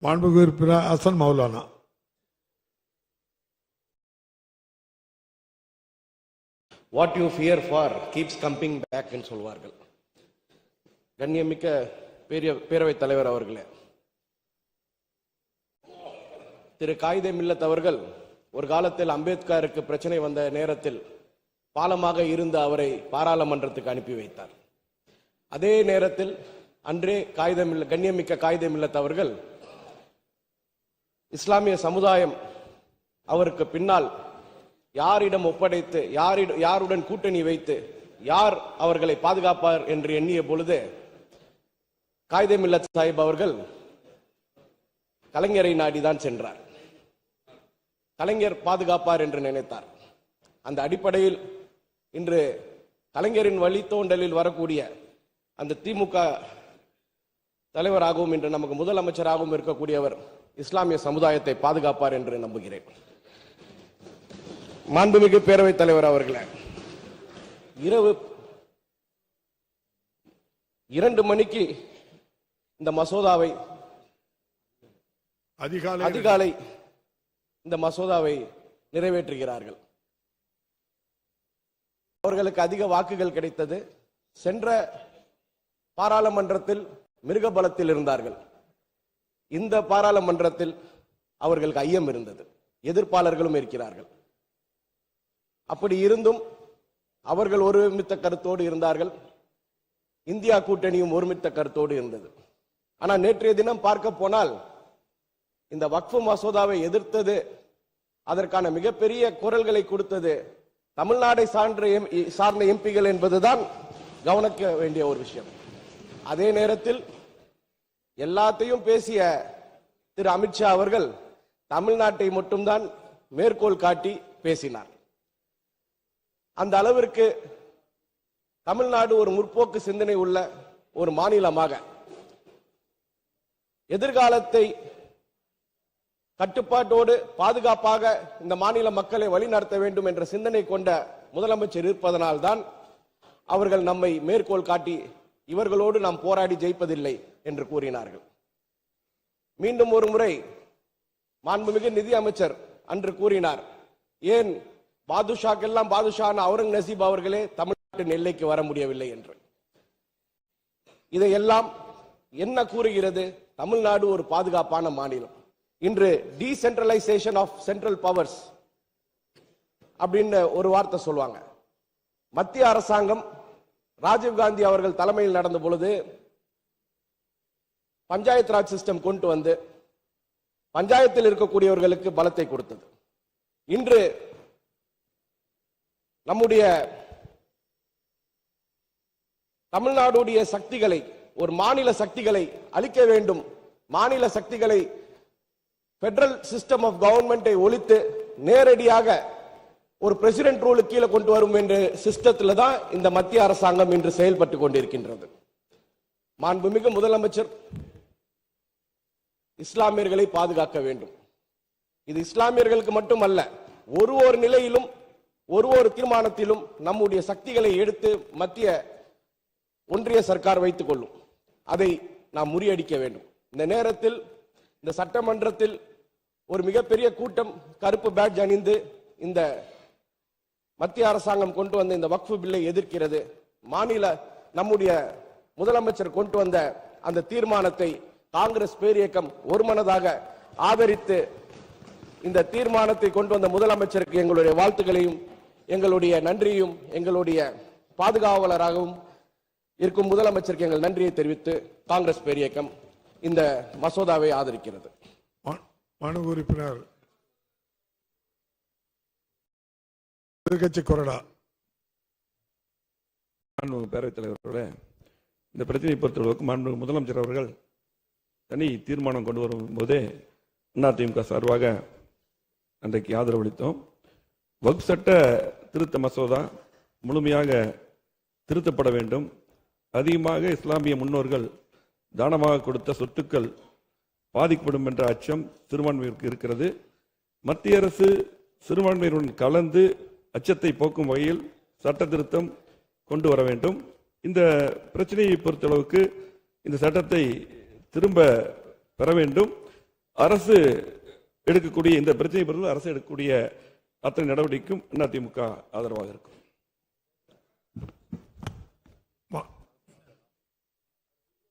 மாண்புமிகு உறுப்பினர் Hasan Maulana. What you fear for keeps coming back என்று சொல்வார்கள். கண்ணியமிக்க பேரவைத் தலைவர் அவர்களே, திரு காயிதே மில்லத் அவர்கள் ஒரு காலத்தில் அம்பேத்கருக்கு பிரச்சனை வந்த நேரத்தில் பாலமாக இருந்து அவரை பாராளுமன்றத்துக்கு அனுப்பி வைத்தார். அதே நேரத்தில் அன்றே கண்ணியமிக்க காயிதே மில்லத் அவர்கள் இஸ்லாமிய சமுதாயம் அவருக்கு பின்னால் யாரிடம் ஒப்படைத்து யாருடன் கூட்டணி வைத்து யார் அவர்களை பாதுகாப்பார் என்று எண்ணிய பொழுது காயிதே மில்லத் சாஹிப் அவர்கள் கலைஞரை நாடிதான் சென்றார். கலைஞர் பாதுகாப்பார் என்று நினைத்தார். அந்த அடிப்படையில் இன்று கலைஞரின் வழித்தோண்டலில் வரக்கூடிய அந்த திமுக தலைவராகவும் இன்று நமக்கு முதலமைச்சராகவும் இருக்கக்கூடியவர் இஸ்லாமிய சமுதாயத்தை பாதுகாப்பார் என்று நம்புகிறேன். மாண்புமிகு பேரவைத் தலைவர் அவர்களே, இரவு 2 மணிக்கு இந்த மசோதாவை அதிகாலை இந்த மசோதாவை நிறைவேற்றுகிறார்கள். அவர்களுக்கு அதிக வாக்குகள் கிடைத்தது. சென்ற பாராளுமன்றத்தில் மிருக பலத்தில் இருந்தார்கள். இந்த பாராளுமன்றத்தில் அவர்களுக்கு ஐயம் இருந்தது. எதிர்ப்பாளர்களும் இருக்கிறார்கள். அப்படி இருந்தும் அவர்கள் ஒருமித்த கருத்தோடு இருந்தார்கள். இந்தியா கூட்டணியும் ஒருமித்த கருத்தோடு இருந்தது. ஆனால் நேற்றைய தினம் பார்க்க போனால் இந்த வக்ஃப் மசோதாவை எதிர்த்தது, அதற்கான மிகப்பெரிய குரல்களை கொடுத்தது தமிழ்நாடை சார்ந்த எம்பிகள் என்பதுதான் கவனிக்க வேண்டிய ஒரு விஷயம். அதே நேரத்தில் எல்லாத்தையும் பேசிய திரு அமித்ஷா அவர்கள் தமிழ்நாட்டை மட்டும்தான் மேற்கோள் காட்டி பேசினார். அந்த அளவிற்கு தமிழ்நாடு ஒரு முற்போக்கு சிந்தனை உள்ள ஒரு மாநிலமாக, எதிர்காலத்தை கட்டுப்பாட்டோடு பாதுகாப்பாக இந்த மாநில மக்களை வழிநடத்த வேண்டும் என்ற சிந்தனை கொண்ட முதலமைச்சர் இருப்பதனால்தான் அவர்கள் நம்மை மேற்கோள் காட்டி இவர்களோடு நாம் போராடி ஜெயிப்பதில்லை என்று கூறினார்கள். மீண்டும் ஒரு முறை மாண்புமிகு நிதி அமைச்சர் அன்று கூறினார், ஏன் பாதுஷாக்கெல்லாம் பாதுஷான அவுரங்கசீப் அவர்களே தமிழ்நாட்டின் எல்லைக்கு வர முடியவில்லை என்று. இதையெல்லாம் என்ன கூறுகிறது? தமிழ்நாடு ஒரு பாதுகாப்பான மாநிலம். இன்று டீசென்ட்ரலைசேஷன் ஆஃப் சென்ட்ரல் பவர்ஸ் அப்படின்னு ஒரு வார்த்தை சொல்லுவாங்க. மத்திய அரசாங்கம் ராஜீவ்காந்தி அவர்கள் தலைமையில் நடந்த பொழுது பஞ்சாயத்து ராஜ் சிஸ்டம் கொண்டு வந்து பஞ்சாயத்தில் இருக்கக்கூடியவர்களுக்கு பலத்தை கொடுத்தது. இன்று நம்முடைய தமிழ்நாடுடைய சக்திகளை, ஒரு மாநில சக்திகளை அழிக்க வேண்டும், மாநில சக்திகளை பெடரல் சிஸ்டம் ஆஃப் கவர்மெண்டை ஒழித்து நேரடியாக ஒரு பிரசிடென்ட் ரூல் கீழே கொண்டு வரும் என்ற சிஸ்டத்தில் தான் இந்த மத்திய அரசாங்கம் இன்று செயல்பட்டு கொண்டிருக்கின்றது. மாண்புமிகு முதலமைச்சர் இஸ்லாமியர்களை பாதுகாக்க வேண்டும். இது இஸ்லாமியர்களுக்கு மட்டுமல்ல, ஒரு நிலையிலும் ஒரு தீர்மானத்திலும் நம்முடைய சக்திகளை எடுத்து மத்திய ஒன்றிய சர்க்கார் வைத்துக் கொள்ளும். அதை நாம் முறியடிக்க வேண்டும். இந்த நேரத்தில் இந்த சட்டமன்றத்தில் ஒரு மிகப்பெரிய கூட்டம் கருப்பு பேட்ஜ் அணிந்து இந்த மத்திய அரசாங்கம் கொண்டு வந்த இந்த வக்ஃப் பில்லை எதிர்க்கிறது. நம்முடைய முதலமைச்சர் கொண்டு வந்த அந்த தீர்மானத்தை காங்கிரஸ் பேரியக்கம் ஒருமனதாக ஆதரித்து இந்த தீர்மானத்தை கொண்டு வந்த முதலமைச்சருக்கு எங்களுடைய வாழ்த்துக்களையும் எங்களுடைய நன்றியும், எங்களுடைய பாதுகாவலராகவும் இருக்கும் முதலமைச்சருக்கு எங்கள் நன்றியை தெரிவித்து காங்கிரஸ் பேரியக்கம் இந்த மசோதாவை ஆதரிக்கிறது. மாண்புமிகு உறுப்பினர் எதிர்க்கட்சி கொறடா. பேரவைத் தலைவர்களே, இந்த பிரச்சனையை பொறுத்தவரைக்கும் மாண்புமிகு முதலமைச்சர் அவர்கள் தனி தீர்மானம் கொண்டு வரும்போதே அதிமுக சார்பாக அன்றைக்கு ஆதரவளித்தோம். வக்ஃப் சட்ட திருத்த மசோதா முழுமையாக திருத்தப்பட வேண்டும். அதிகமாக இஸ்லாமிய முன்னோர்கள் தானமாக கொடுத்த சொத்துக்கள் பாதிக்கப்படும் என்ற அச்சம் சிறுபான்மையினருக்கு இருக்கிறது. மத்திய அரசு சிறுபான்மையினருடன் கலந்து அச்சத்தை போக்கும் வகையில் சட்ட திருத்தம் கொண்டு வர வேண்டும். இந்த பிரச்சனையை பொறுத்தளவுக்கு இந்த சட்டத்தை திரும்ப பெற வேண்டும். அரசு எடுக்கக்கூடிய இந்த பிரச்சனை பொறுத்து அரசு எடுக்கக்கூடிய அத்தனை நடவடிக்கைக்கும் அதிமுக ஆதரவாக இருக்கும்.